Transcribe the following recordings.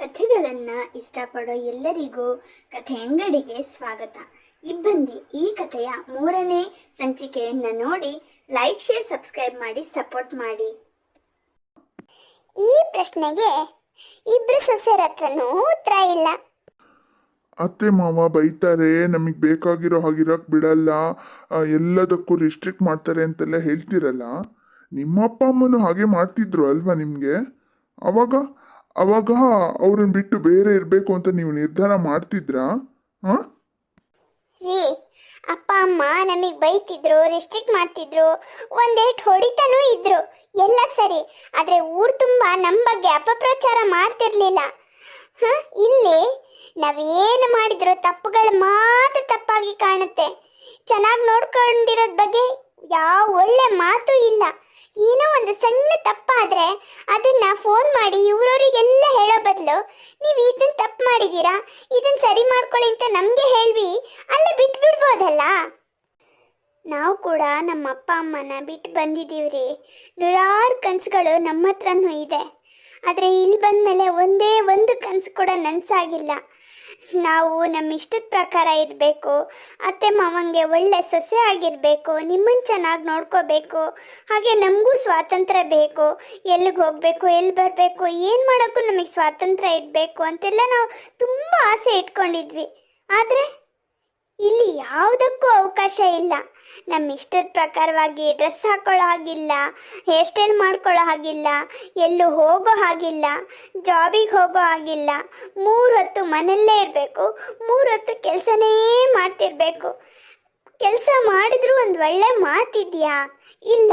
ಕಥೆಗಳನ್ನು ಇಷ್ಟಪಡೋ ಎಲ್ಲರಿಗೂ ಕಥೆ ಅಂಗಡಿಗೆ ಸ್ವಾಗತ. ಇಬ್ಬಂದಿ ಈ ಕಥೆಯ 3ನೇ ಸಂಚಿಕೆಯನ್ನು ನೋಡಿ ಲೈಕ್, ಶೇರ್, ಸಬ್ಸ್ಕ್ರೈಬ್ ಮಾಡಿ ಸಪೋರ್ಟ್ ಮಾಡಿ. ಈ ಪ್ರಶ್ನೆಗೆ ಇಬ್ರು ಸೊಸೆರ ಹತ್ರನೂ ಉತ್ತರ ಇಲ್ಲ. ಅತ್ತೆ ಮಾವ ಬೈತಾರೆ, ನಮಗೆ ಬೇಕಾಗಿರೋ ಹಾಗಿರಕ್ ಬಿಡಲ್ಲ, ಎಲ್ಲದಕ್ಕೂ ರಿಸ್ಟ್ರಿಕ್ಟ್ ಮಾಡ್ತಾರೆ ಅಂತೆಲ್ಲ ಹೇಳ್ತಿರಲ್ಲ. ನಿಮ್ಮ ಅಪ್ಪ ಅಮ್ಮನು ಹಾಗೆ ಮಾಡ್ತಿದ್ರು ಅಲ್ವಾ ನಿಮಗೆ? ಅವಾಗ ಅವಾಗ ಅವ್ರನ್ನ ಬಿಟ್ಟು ಬೇರೆ ಇರಬೇಕು ಅಂತ ನೀವು ನಿರ್ಧಾರ ಮಾಡ್ತಿದ್ರಾ? ಹಾಂ ರೀ, ಅಪ್ಪ ಅಮ್ಮ ನಮಗೆ ಬೈತಿದ್ರು, ರಿಸ್ಟ್ರಿಕ್ಟ್ ಮಾಡ್ತಿದ್ರು, ಒಂದೇಟ್ ಹೊಡಿತಾನೂ ಇದ್ರು, ಎಲ್ಲ ಸರಿ. ಆದರೆ ಊರು ತುಂಬ ನಮ್ಮ ಬಗ್ಗೆ ಅಪಪ್ರಚಾರ ಮಾಡ್ತಿರ್ಲಿಲ್ಲ. ಇಲ್ಲಿ ನಾವೇನು ಮಾಡಿದ್ರು ತಪ್ಪುಗಳು ಮಾತ್ರ ತಪ್ಪಾಗಿ ಕಾಣುತ್ತೆ. ಚೆನ್ನಾಗಿ ನೋಡ್ಕೊಂಡಿರೋದ್ ಬಗ್ಗೆ ಯಾವ ಒಳ್ಳೆ ಮಾತು ಇಲ್ಲ. ಏನೋ ಒಂದು ಸಣ್ಣ ತಪ್ಪಾದರೆ ಅದನ್ನ ಫೋನ್ ಮಾಡಿ ಇವ್ರವರಿಗೆಲ್ಲ ಹೇಳೋ ಬದಲು ನೀವು ಇದನ್ನ ತಪ್ಪು ಮಾಡಿದ್ದೀರಾ, ಇದನ್ನ ಸರಿ ಮಾಡ್ಕೊಳ್ಳಿ ಅಂತ ನಮಗೆ ಹೇಳ್ವಿ ಅಲ್ಲೇ ಬಿಟ್ಬಿಡ್ಬೋದಲ್ಲ. ನಾವು ಕೂಡ ನಮ್ಮ ಅಪ್ಪ ಅಮ್ಮನ ಬಿಟ್ಟು ಬಂದಿದ್ದೀವ್ರಿ. ನೂರಾರು ಕನಸುಗಳು ನಮ್ಮ ಹತ್ರನೂ ಇದೆ. ಆದರೆ ಇಲ್ಲಿ ಬಂದಮೇಲೆ ಒಂದೇ ಒಂದು ಕನಸು ಕೂಡ ನನಸಾಗಿಲ್ಲ. ನಾವು ನಮ್ಮ ಇಷ್ಟದ ಪ್ರಕಾರ ಇರಬೇಕು, ಅತ್ತೆ ಮಾವಂಗೆ ಒಳ್ಳೆ ಸೊಸೆ ಆಗಿರಬೇಕು, ನಿಮ್ಮನ್ನು ಚೆನ್ನಾಗಿ ನೋಡ್ಕೋಬೇಕು, ಹಾಗೆ ನಮಗೂ ಸ್ವಾತಂತ್ರ್ಯ ಬೇಕು, ಎಲ್ಲಿಗೆ ಹೋಗಬೇಕು, ಎಲ್ಲಿ ಬರಬೇಕು, ಏನು ಮಾಡೋಕ್ಕೂ ನಮಗೆ ಸ್ವಾತಂತ್ರ್ಯ ಇರಬೇಕು ಅಂತೆಲ್ಲ ನಾವು ತುಂಬ ಆಸೆ ಇಟ್ಕೊಂಡಿದ್ವಿ. ಆದರೆ ಇಲ್ಲಿ ಯಾವುದಕ್ಕೂ ಅವಕಾಶ ಇಲ್ಲ. ನಮ್ಮ ಇಷ್ಟದ ಪ್ರಕಾರವಾಗಿ ಡ್ರೆಸ್ ಹಾಕೊಳ್ಳೋ ಹಾಗಿಲ್ಲ, ಹೇರ್ ಸ್ಟೈಲ್ ಮಾಡ್ಕೊಳ್ಳೋ ಹಾಗಿಲ್ಲ, ಎಲ್ಲೂ ಹೋಗೋ ಹಾಗಿಲ್ಲ, ಜಾಬಿಗೆ ಹೋಗೋ ಹಾಗಿಲ್ಲ. 3 ಹೊತ್ತು ಮನೆಯಲ್ಲೇ ಇರಬೇಕು, 3 ಹೊತ್ತು ಕೆಲಸನೇ ಮಾಡ್ತಿರ್ಬೇಕು. ಕೆಲಸ ಮಾಡಿದ್ರೂ ಒಂದು ಒಳ್ಳೆ ಮಾತಿದೆಯಾ? ಇಲ್ಲ.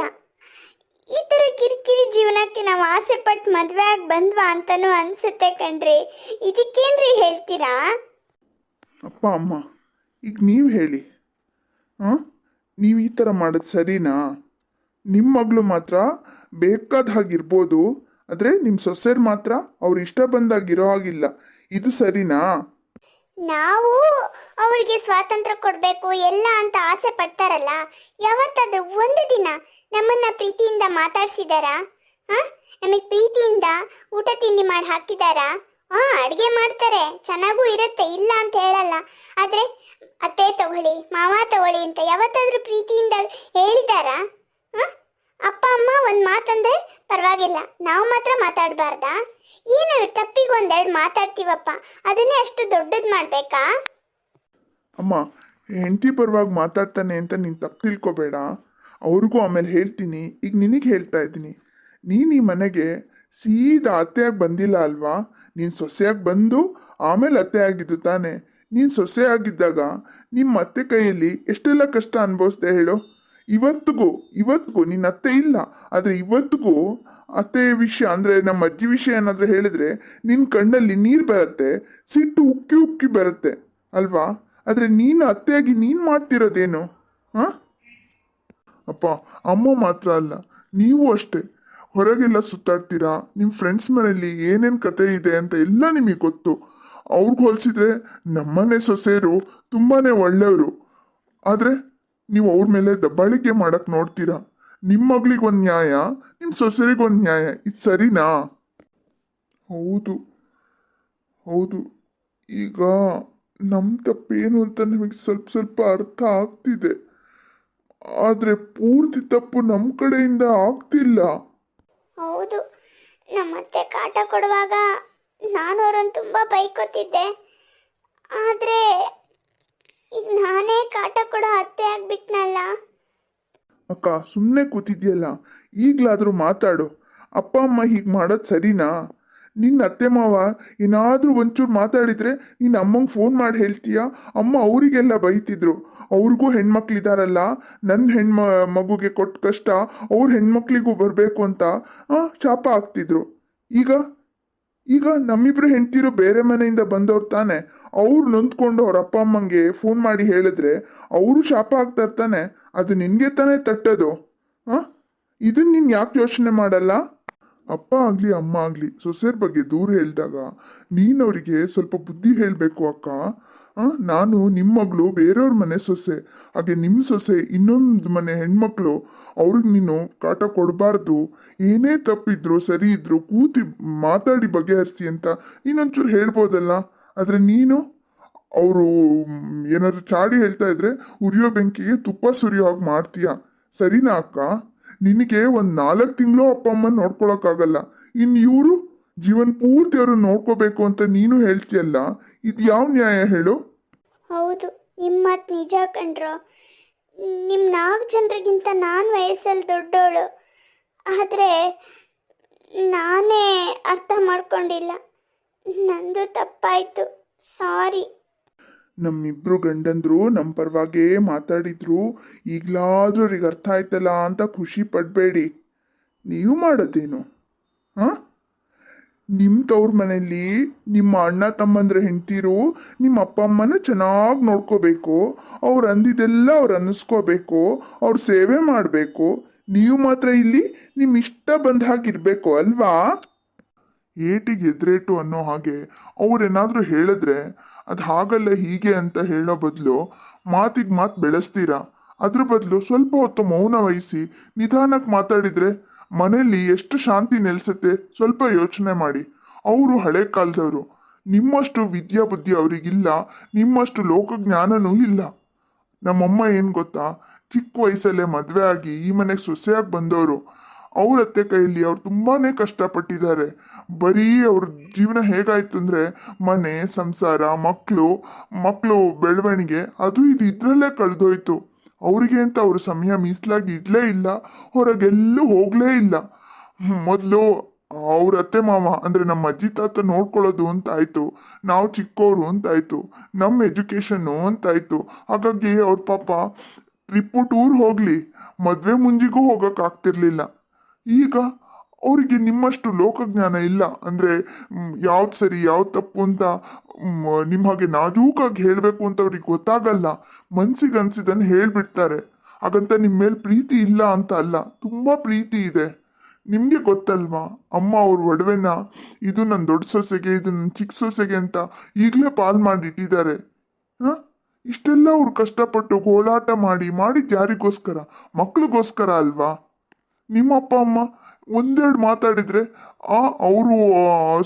ಈ ಥರ ಕಿರಿಕಿರಿ ಜೀವನಕ್ಕೆ ನಾವು ಆಸೆ ಪಟ್ಟು ಮದುವೆ ಆಗಿ ಬಂದ್ವಾ ಅಂತಲೂ ಅನಿಸುತ್ತೆ ಕಣ್ರಿ. ಇದಕ್ಕೇನ್ರಿ ಹೇಳ್ತೀರಾ? ಅಪ್ಪ ಅಮ್ಮ, ಈಗ ನೀವು ಹೇಳಿ, ಹಾಂ ನೀವು ಈ ಥರ ಮಾಡೋದು ಸರಿನಾ? ನಿಮ್ಮ ಮಗಳು ಮಾತ್ರ ಬೇಕಾದ ಹಾಗಿರ್ಬೋದು, ಆದರೆ ನಿಮ್ಮ ಸೊಸೆರು ಮಾತ್ರ ಅವ್ರು ಇಷ್ಟ ಬಂದಾಗಿರೋ ಹಾಗಿಲ್ಲ. ಇದು ಸರಿನಾ? ನಾವು ಅವರಿಗೆ ಸ್ವಾತಂತ್ರ್ಯ ಕೊಡಬೇಕು ಎಲ್ಲ ಅಂತ ಆಸೆ ಪಡ್ತಾರಲ್ಲ, ಯಾವತ್ತಾದ್ರೂ ಒಂದು ದಿನ ನಮ್ಮನ್ನ ಪ್ರೀತಿಯಿಂದ ಮಾತಾಡ್ಸಿದಾರಾ? ನಮಗೆ ಪ್ರೀತಿಯಿಂದ ಊಟ ತಿಂಡಿ ಮಾಡಿ ಹಾಕಿದಾರಾ? ಅಡುಗೆ ಮಾಡ್ತಾರೆ, ಚೆನ್ನಾಗೂ ಇರುತ್ತೆ, ಇಲ್ಲ ಅಂತ ಹೇಳಲ್ಲ. ಆದರೆ ಅತ್ತೆ ತಗೊಳ್ಳಿ, ಮಾವ ತಗೊಳ್ಳಿ ಅಂತ ಯಾವತ್ತಾದ್ರೂ ಪ್ರೀತಿಯಿಂದ ಹೇಳಿದಾರಾ? ಅಪ್ಪ ಅಮ್ಮ ಒಂದು ಮಾತಂದ್ರೆ ಪರವಾಗಿಲ್ಲ, ನಾವು ಮಾತ್ರ ಮಾತಾಡಬಾರ್ದಾ? ಏನು ತಪ್ಪಿಗೆ ಒಂದೆರಡು ಮಾತಾಡ್ತೀವಪ್ಪ, ಅದನ್ನೇ ಅಷ್ಟು ದೊಡ್ಡದು ಮಾಡಬೇಕಾ? ಅಮ್ಮ, ಹೆಂಡತಿ ಪರವಾಗಿ ಮಾತಾಡ್ತಾನೆ ಅಂತ ನೀನು ತಪ್ಪು ತಿಳ್ಕೊಬೇಡ. ಅವ್ರಿಗೂ ಆಮೇಲೆ ಹೇಳ್ತೀನಿ. ಈಗ ನಿನಗೆ ಹೇಳ್ತಾ ಇದ್ದೀನಿ, ನೀನು ಈ ಮನೆಗೆ ಸೀದಾ ಅತ್ತೆಯಾಗಿ ಬಂದಿಲ್ಲ ಅಲ್ವಾ? ನೀನು ಸೊಸೆಯಾಗಿ ಬಂದು ಆಮೇಲೆ ಅತ್ತೆ ಆಗಿದ್ದು ತಾನೆ. ನೀನು ಸೊಸೆ ಆಗಿದ್ದಾಗ ನಿಮ್ಮ ಅತ್ತೆ ಕೈಯಲ್ಲಿ ಎಷ್ಟೆಲ್ಲ ಕಷ್ಟ ಅನುಭವಿಸ್ದೆ ಹೇಳು. ಇವತ್ತಿಗೂ ನಿನ್ನ ಅತ್ತೆ ಇಲ್ಲ, ಆದರೆ ಇವತ್ತಿಗೂ ಅತ್ತೆ ವಿಷಯ ಅಂದರೆ ನಮ್ಮ ಅಜ್ಜಿ ವಿಷಯ ಏನಾದರೂ ಹೇಳಿದ್ರೆ ನಿನ್ನ ಕಣ್ಣಲ್ಲಿ ನೀರು ಬರುತ್ತೆ, ಸಿಟ್ಟು ಉಕ್ಕಿ ಉಕ್ಕಿ ಬರುತ್ತೆ ಅಲ್ವಾ? ಆದರೆ ನೀನು ಅತ್ತೆಯಾಗಿ ನೀನು ಮಾಡ್ತಿರೋದೇನು? ಹಾಂ ಅಪ್ಪ ಅಮ್ಮ ಮಾತ್ರ ಅಲ್ಲ, ನೀವು ಅಷ್ಟೇ. ಹೊರಗೆಲ್ಲ ಸುತ್ತಾಡ್ತೀರಾ, ನಿಮ್ಮ ಫ್ರೆಂಡ್ಸ್ ಮನೆಯಲ್ಲಿ ಏನೇನು ಕತೆ ಇದೆ ಅಂತ ಎಲ್ಲ ನಿಮಗೆ ಗೊತ್ತು. ಅವ್ರಿಗೆ ಹೋಲಿಸಿದ್ರೆ ನಮ್ಮನೆ ಸೊಸೆಯರು ತುಂಬಾ ಒಳ್ಳೆಯವರು. ಆದರೆ ನೀವು ಅವ್ರ ಮೇಲೆ ದಬ್ಬಾಳಿಕೆ ಮಾಡಕ್ಕೆ ನೋಡ್ತೀರಾ. ನಿಮ್ಮ ಮಗಳಿಗೊಂದು ನ್ಯಾಯ, ನಿಮ್ಮ ಸೊಸೆರಿಗೊಂದು ನ್ಯಾಯ. ಇದು ಸರಿನಾ? ಹೌದು ಹೌದು, ಈಗ ನಮ್ಮ ತಪ್ಪೇನು ಅಂತ ನಮಗೆ ಸ್ವಲ್ಪ ಅರ್ಥ ಆಗ್ತಿದೆ. ಆದರೆ ಪೂರ್ತಿ ತಪ್ಪು ನಮ್ಮ ಕಡೆಯಿಂದ ಆಗ್ತಿಲ್ಲ. ಹೌದು, ನಮ್ಮತ್ತೆ ಕಾಟ ಕೊಡುವಾಗ ನಾನು ಅವರನ್ನು ತುಂಬ ಬೈಕೋತಿದ್ದೆ. ಆದರೆ ಈಗ ನಾನೇ ಕಾಟ ಕೊಡೋ ಅತ್ತೆ ಆಗ್ಬಿಟ್ನಲ್ಲ. ಅಕ್ಕ, ಸುಮ್ಮನೆ ಕೂತಿದ್ಯಲ್ಲ, ಈಗಲಾದರೂ ಮಾತಾಡು. ಅಪ್ಪ ಅಮ್ಮ ಹೀಗೆ ಮಾಡೋದು ಸರಿನಾ? ನಿನ್ನ ಅತ್ತೆ ಮಾವ ಏನಾದರೂ ಒಂಚೂರು ಮಾತಾಡಿದರೆ ನೀನು ಅಮ್ಮಂಗೆ ಫೋನ್ ಮಾಡಿ ಹೇಳ್ತೀಯ. ಅಮ್ಮ ಅವರಿಗೆಲ್ಲ ಬೈತಿದ್ರು, ಅವ್ರಿಗೂ ಹೆಣ್ಮಕ್ಳಿದಾರಲ್ಲ, ನನ್ನ ಮಗುಗೆ ಕೊಟ್ಟ ಕಷ್ಟ ಅವ್ರ ಹೆಣ್ಮಕ್ಳಿಗೂ ಬರಬೇಕು ಅಂತ ಶಾಪ ಹಾಕ್ತಿದ್ರು. ಈಗ ನಮ್ಮಿಬ್ರು ಹೆಂಡ್ತಿರು ಬೇರೆ ಮನೆಯಿಂದ ಬಂದವ್ರು ತಾನೆ. ಅವ್ರು ನೊಂದ್ಕೊಂಡು ಅವ್ರ ಅಪ್ಪ ಅಮ್ಮಂಗೆ ಫೋನ್ ಮಾಡಿ ಹೇಳಿದ್ರೆ ಅವರು ಶಾಪ ಹಾಕ್ತಾ ಇರ್ತಾನೆ. ಅದು ನಿನಗೆ ತಾನೇ ತಟ್ಟೋದು. ಇದನ್ನ ನೀನು ಯಾಕೆ ಯೋಚನೆ ಮಾಡಲ್ಲ? ಅಪ್ಪ ಆಗ್ಲಿ ಅಮ್ಮ ಆಗ್ಲಿ ಸೊಸೆಯರ್ ಬಗ್ಗೆ ದೂರ ಹೇಳ್ದಾಗ ನೀನ್ ಅವರಿಗೆ ಸ್ವಲ್ಪ ಬುದ್ಧಿ ಹೇಳ್ಬೇಕು ಅಕ್ಕ. ನಾನು ನಿಮ್ಮ ಮಗಳು ಬೇರೆಯವ್ರ ಮನೆ ಸೊಸೆ, ಹಾಗೆ ನಿಮ್ಮ ಸೊಸೆ ಇನ್ನೊಂದು ಮನೆ ಹೆಣ್ಮಕ್ಳು, ಅವ್ರಿಗೆ ನೀನು ಕಾಟ ಕೊಡಬಾರ್ದು. ಏನೇ ತಪ್ಪಿದ್ರು ಸರಿ ಇದ್ರು ಕೂತಿ ಮಾತಾಡಿ ಬಗೆಹರಿಸಿ ಅಂತ ನೀನೊಂಚೂರು ಹೇಳ್ಬೋದಲ್ಲ. ಆದ್ರೆ ನೀನು ಅವರು ಏನಾದ್ರು ಚಾಡಿ ಹೇಳ್ತಾ ಇದ್ರೆ ಉರಿಯೋ ಬೆಂಕಿಗೆ ತುಪ್ಪ ಸುರಿಯೋ ಹಾಗೆ ಮಾಡ್ತೀಯ. ಸರಿನಾ ಅಕ್ಕ? ನಿನಗೆ ಒಂದ್ 4 ತಿಂಗಳು ಅಪ್ಪ ಅಮ್ಮನ ನೋಡ್ಕೊಳಕ್ಕಾಗಲ್ಲ, ಇನ್ ಇವರು ಜೀವನ್ ಪೂರ್ತಿ ಅವ್ರನ್ನ ನೋಡ್ಕೋಬೇಕು ಅಂತ ನೀನು ಹೇಳ್ತೀಯಲ್ಲ, ಇದು ಯಾವ ನ್ಯಾಯ ಹೇಳು? ಹೌದು, ನಿಮ್ಮ ಮಾತು ನಿಜ ಕಣ್ರೋ. ನಿಮ್ಮ 4 ಜನರಿಗಿಂತ ನಾನು ವಯಸ್ಸಲ್ಲಿ ದೊಡ್ಡೋಳು, ಆದರೆ ನಾನೇ ಅರ್ಥ ಮಾಡ್ಕೊಂಡಿಲ್ಲ. ನಂದು ತಪ್ಪಾಯಿತು, ಸಾರಿ. ನಮ್ಮಿಬ್ರು ಗಂಡಂದ್ರು ನಮ್ಮ ಪರವಾಗೇ ಮಾತಾಡಿದ್ರು, ಈಗ್ಲಾದ್ರೂ ಅವ್ರಿಗೆ ಅರ್ಥ ಆಯ್ತಲ್ಲ ಅಂತ ಖುಷಿ ಪಡ್ಬೇಡಿ. ನೀವು ಮಾಡೋದೇನು? ಹಾ, ನಿಮ್ಮ ತವ್ರ ಮನೆಯಲ್ಲಿ ನಿಮ್ಮ ಅಣ್ಣ ತಮ್ಮಂದ್ರ ಹೆಂಡ್ತಿರು ನಿಮ್ಮ ಅಪ್ಪ ಅಮ್ಮನ ಚೆನ್ನಾಗಿ ನೋಡ್ಕೋಬೇಕು, ಅವ್ರು ಅಂದಿದ್ದೆಲ್ಲ ಅವ್ರು ಅನ್ನಿಸ್ಕೋಬೇಕು, ಅವ್ರ ಸೇವೆ ಮಾಡಬೇಕು. ನೀವು ಮಾತ್ರ ಇಲ್ಲಿ ನಿಮ್ಮ ಇಷ್ಟ ಬಂದ ಹಾಗಿರ್ಬೇಕು ಅಲ್ವಾ? ಏಟಿಗೆ ಎದ್ರೇಟು ಅನ್ನೋ ಹಾಗೆ ಅವ್ರೇನಾದ್ರೂ ಹೇಳಿದ್ರೆ ಅದು ಹಾಗಲ್ಲ ಹೀಗೆ ಅಂತ ಹೇಳೋ ಬದಲು ಮಾತಿಗೆ ಮಾತು ಬೆಳೆಸ್ತೀರಾ. ಅದ್ರ ಬದಲು ಸ್ವಲ್ಪ ಹೊತ್ತು ಮೌನ ವಹಿಸಿ ನಿಧಾನಕ್ಕೆ ಮಾತಾಡಿದ್ರೆ ಮನೆಯಲ್ಲಿ ಎಷ್ಟು ಶಾಂತಿ ನೆಲೆಸುತ್ತೆ ಸ್ವಲ್ಪ ಯೋಚನೆ ಮಾಡಿ. ಅವರು ಹಳೆ ಕಾಲದವರು, ನಿಮ್ಮಷ್ಟು ವಿದ್ಯಾ ಬುದ್ಧಿ ಅವರಿಗಿಲ್ಲ, ನಿಮ್ಮಷ್ಟು ಲೋಕಜ್ಞಾನನೂ ಇಲ್ಲ. ನಮ್ಮಮ್ಮ ಏನು ಗೊತ್ತಾ, ಚಿಕ್ಕ ವಯಸ್ಸಲ್ಲೇ ಮದುವೆ ಆಗಿ ಈ ಮನೆಗೆ ಸೊಸೆಯಾಗಿ ಬಂದವರು. ಅವ್ರ ಅತ್ತೆ ಕೈಯಲ್ಲಿ ಅವ್ರು ತುಂಬಾನೇ ಕಷ್ಟಪಟ್ಟಿದ್ದಾರೆ. ಬರೀ ಅವ್ರ ಜೀವನ ಹೇಗಾಯ್ತು ಅಂದ್ರೆ ಮನೆ ಸಂಸಾರ ಮಕ್ಕಳು ಬೆಳವಣಿಗೆ ಅದು ಇದು ಇದ್ರಲ್ಲೇ ಕಳೆದೋಯ್ತು. ಅವ್ರಿಗೆ ಅಂತ ಅವ್ರ ಸಮಯ ಮೀಸಲಾಗಿ ಇಡ್ಲೇ ಇಲ್ಲ, ಹೊರಗೆಲ್ಲೂ ಹೋಗ್ಲೇ ಇಲ್ಲ. ಮೊದಲು ಅವ್ರ ಅತ್ತೆ ಮಾವ ಅಂದ್ರೆ ನಮ್ಮ ಅಜ್ಜಿ ತಾತ ನೋಡ್ಕೊಳ್ಳೋದು ಅಂತಾಯ್ತು, ನಾವು ಚಿಕ್ಕವರು ಅಂತಾಯ್ತು, ನಮ್ಮ ಎಜುಕೇಶನ್ನು ಅಂತಾಯ್ತು. ಹಾಗಾಗಿ ಅವ್ರ ಪಾಪ ಟ್ರಿಪ್ಪು ಟೂರ್ ಹೋಗ್ಲಿ ಮದ್ವೆ ಮುಂಜಿಗೂ ಹೋಗಕ್ ಆಗ್ತಿರ್ಲಿಲ್ಲ. ಈಗ ಅವರಿಗೆ ನಿಮ್ಮಷ್ಟು ಲೋಕಜ್ಞಾನ ಇಲ್ಲ. ಅಂದ್ರೆ ಯಾವ್ದು ಸರಿ ಯಾವ್ದು ತಪ್ಪು ಅಂತ ನಿಮ್ಮ ಹಾಗೆ ನಾಜೂಕಾಗಿ ಹೇಳ್ಬೇಕು ಅಂತ ಅವ್ರಿಗೆ ಗೊತ್ತಾಗಲ್ಲ. ಮನ್ಸಿಗೆ ಅನ್ಸಿದನ್ನು ಹೇಳ್ಬಿಡ್ತಾರೆ. ಹಾಗಂತ ನಿಮ್ಮ ಮೇಲೆ ಪ್ರೀತಿ ಇಲ್ಲ ಅಂತ ಅಲ್ಲ, ತುಂಬಾ ಪ್ರೀತಿ ಇದೆ. ನಿಮ್ಗೆ ಗೊತ್ತಲ್ವಾ, ಅಮ್ಮ ಅವ್ರ ಒಡವೆನ ಇದು ನನ್ನ ದೊಡ್ಡ ಸೊಸೆಗೆ ಇದು ನನ್ನ ಚಿಕ್ಕ ಸೊಸೆಗೆ ಅಂತ ಈಗಲೇ ಪಾಲ್ ಮಾಡಿಟ್ಟಿದ್ದಾರೆ. ಇಷ್ಟೆಲ್ಲ ಅವ್ರು ಕಷ್ಟಪಟ್ಟು ಗೋಳಾಟ ಮಾಡಿದ್ ಯಾರಿಗೋಸ್ಕರ? ಮಕ್ಳಿಗೋಸ್ಕರ ಅಲ್ವಾ? ನಿಮ್ಮ ಅಪ್ಪ ಅಮ್ಮ ಒಂದೆರಡು ಮಾತಾಡಿದ್ರೆ ಅವರು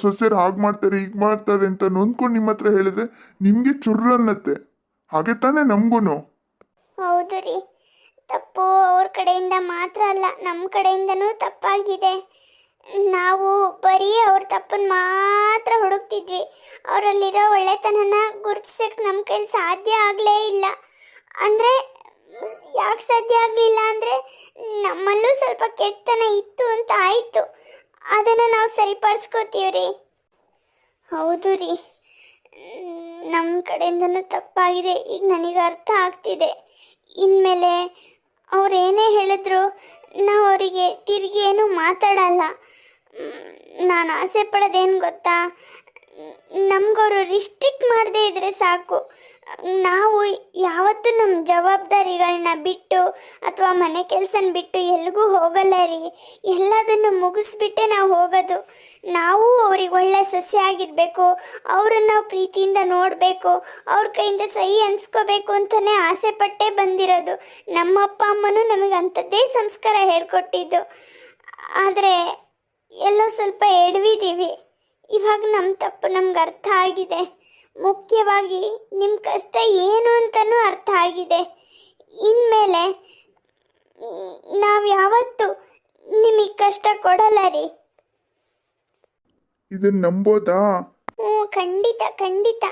ಸೊಸೆರು ಹಾಗೆ ಮಾಡ್ತಾರೆ ಹೀಗೆ ಮಾಡ್ತಾರೆ ಅಂತ ನೊಂದ್ಕೊಂಡು ನಿಮ್ಮ ಹತ್ರ ಹೇಳಿದ್ರೆ ನಿಮ್ಗೆ ಚುರ್ರನ್ನತ್ತೆ. ಹಾಗೆ ತಾನೇ ನಮ್ಗೂನು. ಹೌದು ರೀ, ತಪ್ಪು ಅವ್ರ ಕಡೆಯಿಂದ ಮಾತ್ರ ಅಲ್ಲ, ನಮ್ಮ ಕಡೆಯಿಂದನೂ ತಪ್ಪಾಗಿದೆ. ನಾವು ಬರೀ ಅವ್ರ ತಪ್ಪನ್ನು ಮಾತ್ರ ಹುಡುಕ್ತಿದ್ವಿ, ಅವರಲ್ಲಿರೋ ಒಳ್ಳೆತನನ ಗುರುತಿಸಕ್ಕೆ ನಮ್ಮ ಕೈಲಿ ಸಾಧ್ಯ ಆಗಲೇ ಇಲ್ಲ. ಅಂದರೆ ಯಾಕೆ ಸಾಧ್ಯ ಆಗಲಿಲ್ಲ ಅಂದರೆ ನಮ್ಮಲ್ಲೂ ಸ್ವಲ್ಪ ಕೆಟ್ಟತನ ಇತ್ತು ಅಂತ ಆಯಿತು. ಅದನ್ನು ನಾವು ಸರಿಪಡಿಸ್ಕೋತೀವಿ ರೀ. ಹೌದು ರೀ, ನಮ್ಮ ಕಡೆಯಿಂದನೂ ತಪ್ಪಾಗಿದೆ. ಈಗ ನನಗೆ ಅರ್ಥ ಆಗ್ತಿದೆ. ಇನ್ಮೇಲೆ ಅವ್ರೇನೇ ಹೇಳಿದ್ರು ನಾವು ಅವರಿಗೆ ತಿರುಗಿ ಏನೂ ಮಾತಾಡಲ್ಲ. ನಾನು ಆಸೆ ಪಡೋದೇನು ಗೊತ್ತಾ, ನಮಗವರು ರಿಸ್ಟ್ರಿಕ್ಟ್ ಮಾಡದೇ ಇದ್ರೆ ಸಾಕು. ನಾವು ಯಾವತ್ತೂ ನಮ್ಮ ಜವಾಬ್ದಾರಿಗಳನ್ನ ಬಿಟ್ಟು ಅಥವಾ ಮನೆ ಕೆಲಸನ ಬಿಟ್ಟು ಎಲ್ಲಿಗೂ ಹೋಗಲ್ಲ ರೀ. ಎಲ್ಲದನ್ನು ಮುಗಿಸ್ಬಿಟ್ಟೆ ನಾವು ಹೋಗೋದು. ನಾವು ಅವ್ರಿಗೆ ಒಳ್ಳೆ ಸೊಸೆ ಆಗಿರಬೇಕು, ಅವ್ರನ್ನ ನಾವು ಪ್ರೀತಿಯಿಂದ ನೋಡಬೇಕು, ಅವ್ರ ಕೈಯಿಂದ ಸಹಿ ಅನ್ಸ್ಕೋಬೇಕು ಅಂತಲೇ ಆಸೆ ಪಟ್ಟೇ ಬಂದಿರೋದು. ನಮ್ಮ ಅಪ್ಪ ಅಮ್ಮನೂ ನಮಗೆ ಅಂಥದ್ದೇ ಸಂಸ್ಕಾರ ಹೇಳ್ಕೊಟ್ಟಿದ್ದು. ಆದರೆ ಎಲ್ಲೋ ಸ್ವಲ್ಪ ಎಡವಿದ್ದೀವಿ. ಇವಾಗ ನಮ್ಮ ತಪ್ಪು ನಮ್ಗೆ ಅರ್ಥ ಆಗಿದೆ. ಮುಖ್ಯವಾಗಿ ನಿಮ್ಮ ಕಷ್ಟ ಏನು ಅಂತಲೂ ಅರ್ಥ ಆಗಿದೆ. ಇನ್ಮೇಲೆ ನಾವು ಯಾವತ್ತೂ ನಿಮಗೆ ಕಷ್ಟ ಕೊಡಲ್ಲ ರೀ. ಇದನ್ನ ನಂಬೋದಾ? ಖಂಡಿತ ಖಂಡಿತ.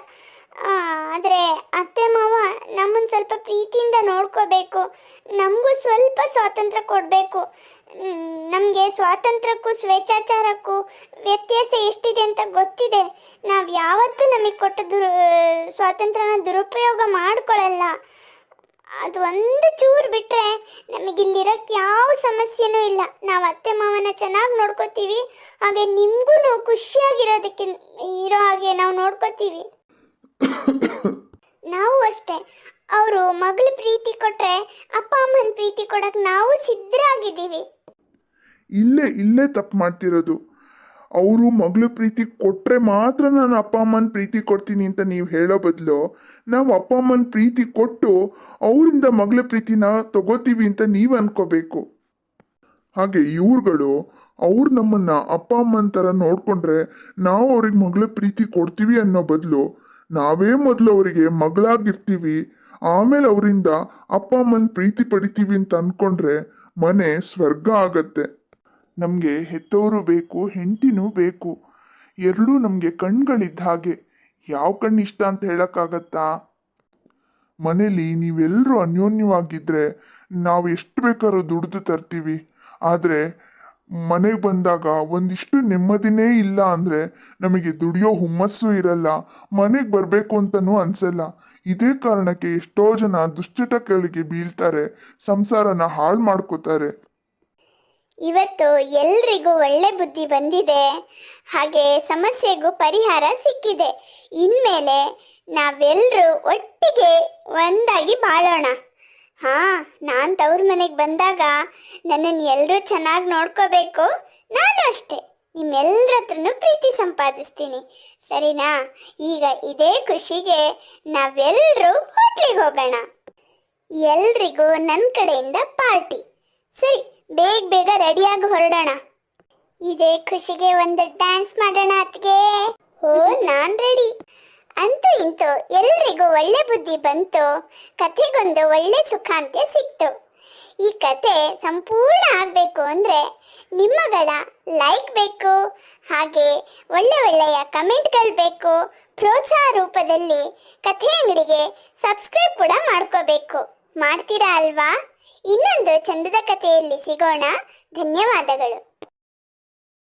ಆದರೆ ಅತ್ತೆ ಮಾವ ನಮ್ಮನ್ನು ಸ್ವಲ್ಪ ಪ್ರೀತಿಯಿಂದ ನೋಡ್ಕೋಬೇಕು, ನಮಗೂ ಸ್ವಲ್ಪ ಸ್ವಾತಂತ್ರ್ಯ ಕೊಡಬೇಕು. ನಮಗೆ ಸ್ವಾತಂತ್ರ್ಯಕ್ಕೂ ಸ್ವೇಚ್ಛಾಚಾರಕ್ಕೂ ವ್ಯತ್ಯಾಸ ಎಷ್ಟಿದೆ ಅಂತ ಗೊತ್ತಿದೆ. ನಾವು ಯಾವತ್ತೂ ನಮಗೆ ಕೊಟ್ಟ ಸ್ವಾತಂತ್ರ್ಯನ ದುರುಪಯೋಗ ಮಾಡ್ಕೊಳ್ಳಲ್ಲ. ಅದು ಒಂದು ಚೂರು ಬಿಟ್ಟರೆ ನಮಗಿಲ್ಲಿರೋಕ್ಕೆ ಯಾವ ಸಮಸ್ಯೆನೂ ಇಲ್ಲ. ನಾವು ಅತ್ತೆ ಮಾವನ ಚೆನ್ನಾಗಿ ನೋಡ್ಕೋತೀವಿ, ಹಾಗೆ ನಿಮಗೂ ಖುಷಿಯಾಗಿರೋದಕ್ಕೆ ಇರೋ ಹಾಗೆ ನಾವು ನೋಡ್ಕೋತೀವಿ. ನಾವು ಅಷ್ಟೇ, ಅವರು ಮಗಳ ಪ್ರೀತಿ ಕೊಟ್ಟರೆ ಅಪ್ಪ ಅಮ್ಮನ ಪ್ರೀತಿ ಕೊಡಕ್ಕೆ ನಾವು ಸಿದ್ಧರಾಗಿದ್ದೀವಿ. ಇಲ್ಲೇ ತಪ್ಪು ಮಾಡ್ತಿರೋದು. ಅವರು ಮಗಳ ಪ್ರೀತಿ ಕೊಟ್ರೆ ಮಾತ್ರ ನಾನು ಅಪ್ಪ ಅಮ್ಮನ ಪ್ರೀತಿ ಕೊಡ್ತೀನಿ ಅಂತ ನೀವು ಹೇಳೋ ಬದಲು ನಾವು ಅಪ್ಪ ಅಮ್ಮನ ಪ್ರೀತಿ ಕೊಟ್ಟು ಅವರಿಂದ ಮಗಳ ಪ್ರೀತಿನ ತಗೋತೀವಿ ಅಂತ ನೀವು ಅನ್ಕೋಬೇಕು. ಹಾಗೆ ಇವ್ರುಗಳು ಅವ್ರು ನಮ್ಮನ್ನ ಅಪ್ಪ ಅಮ್ಮನ ಥರ ನೋಡ್ಕೊಂಡ್ರೆ ನಾವು ಅವ್ರಿಗೆ ಮಗಳ ಪ್ರೀತಿ ಕೊಡ್ತೀವಿ ಅನ್ನೋ ಬದಲು ನಾವೇ ಮೊದಲು ಅವರಿಗೆ ಮಗಳಾಗಿರ್ತೀವಿ, ಆಮೇಲೆ ಅವರಿಂದ ಅಪ್ಪ ಅಮ್ಮನ ಪ್ರೀತಿ ಪಡಿತೀವಿ ಅಂತ ಅನ್ಕೊಂಡ್ರೆ ಮನೆ ಸ್ವರ್ಗ ಆಗತ್ತೆ. ನಮಗೆ ಹೆತ್ತವರು ಬೇಕು, ಹೆಂಡತಿನೂ ಬೇಕು. ಎರಡೂ ನಮಗೆ ಕಣ್ಗಳಿದ್ದ ಹಾಗೆ. ಯಾವ ಕಣ್ಣು ಇಷ್ಟ ಅಂತ ಹೇಳಕ್ಕಾಗತ್ತಾ? ಮನೇಲಿ ನೀವೆಲ್ಲರೂ ಅನ್ಯೋನ್ಯವಾಗಿದ್ರೆ ನಾವು ಎಷ್ಟು ಬೇಕಾದ್ರೂ ದುಡ್ದು ತರ್ತೀವಿ. ಆದರೆ ಮನೆಗೆ ಬಂದಾಗ ಒಂದಿಷ್ಟು ನೆಮ್ಮದಿನೇ ಇಲ್ಲ ಅಂದರೆ ನಮಗೆ ದುಡಿಯೋ ಹುಮ್ಮಸ್ಸು ಇರಲ್ಲ, ಮನೆಗೆ ಬರಬೇಕು ಅಂತನೂ ಅನ್ಸಲ್ಲ. ಇದೇ ಕಾರಣಕ್ಕೆ ಎಷ್ಟೋ ಜನ ದುಶ್ಚಟಗಳಿಗೆ ಬೀಳ್ತಾರೆ, ಸಂಸಾರನ ಹಾಳು ಮಾಡ್ಕೋತಾರೆ. ಇವತ್ತು ಎಲ್ರಿಗೂ ಒಳ್ಳೆ ಬುದ್ಧಿ ಬಂದಿದೆ, ಹಾಗೆ ಸಮಸ್ಯೆಗೂ ಪರಿಹಾರ ಸಿಕ್ಕಿದೆ. ಇನ್ಮೇಲೆ ನಾವೆಲ್ಲರೂ ಒಟ್ಟಿಗೆ ಒಂದಾಗಿ ಬಾಳೋಣ. ನಾನು ತವ್ರ ಮನೆಗೆ ಬಂದಾಗ ನನ್ನನ್ನು ಎಲ್ಲರೂ ಚೆನ್ನಾಗಿ ನೋಡ್ಕೋಬೇಕು. ನಾನು ಅಷ್ಟೇ ನಿಮ್ಮೆಲ್ಲರ ಹತ್ರನೂ ಪ್ರೀತಿ ಸಂಪಾದಿಸ್ತೀನಿ, ಸರಿನಾ? ಈಗ ಇದೇ ಖುಷಿಗೆ ನಾವೆಲ್ಲರೂ ಹೋಟ್ಲಿಗೆ ಹೋಗೋಣ. ಎಲ್ರಿಗೂ ನನ್ನ ಕಡೆಯಿಂದ ಪಾರ್ಟಿ. ಸರಿ, ಬೇಗ ರೆಡಿಯಾಗಿ ಹೊರಡೋಣ. ಇದೇ ಖುಷಿಗೆ ಒಂದು ಡ್ಯಾನ್ಸ್ ಮಾಡೋಣ ಅತ್ಗೆ. ಓ, ನಾನ್ ರೆಡಿ. ಅಂತೂ ಇಂತೂ ಎಲ್ರಿಗೂ ಒಳ್ಳೆ ಬುದ್ಧಿ ಬಂತು, ಕಥೆಗೊಂದು ಒಳ್ಳೆ ಸುಖಾಂತ್ಯ ಸಿಕ್ತು. ಈ ಕತೆ ಸಂಪೂರ್ಣ ಆಗಬೇಕು ಅಂದರೆ ನಿಮ್ಮಗಳ ಲೈಕ್ ಬೇಕು, ಹಾಗೆ ಒಳ್ಳೆಯ ಕಮೆಂಟ್ಗಳು ಬೇಕು. ಪ್ರೋತ್ಸಾಹ ರೂಪದಲ್ಲಿ ಕಥೆ ಅಂಗಡಿಗೆ ಸಬ್ಸ್ಕ್ರೈಬ್ ಕೂಡ ಮಾಡ್ಕೋಬೇಕು. ಮಾಡ್ತೀರಾ ಅಲ್ವಾ? ಇನ್ನೊಂದು ಚಂದದ ಕಥೆಯಲ್ಲಿ ಸಿಗೋಣ. ಧನ್ಯವಾದಗಳು.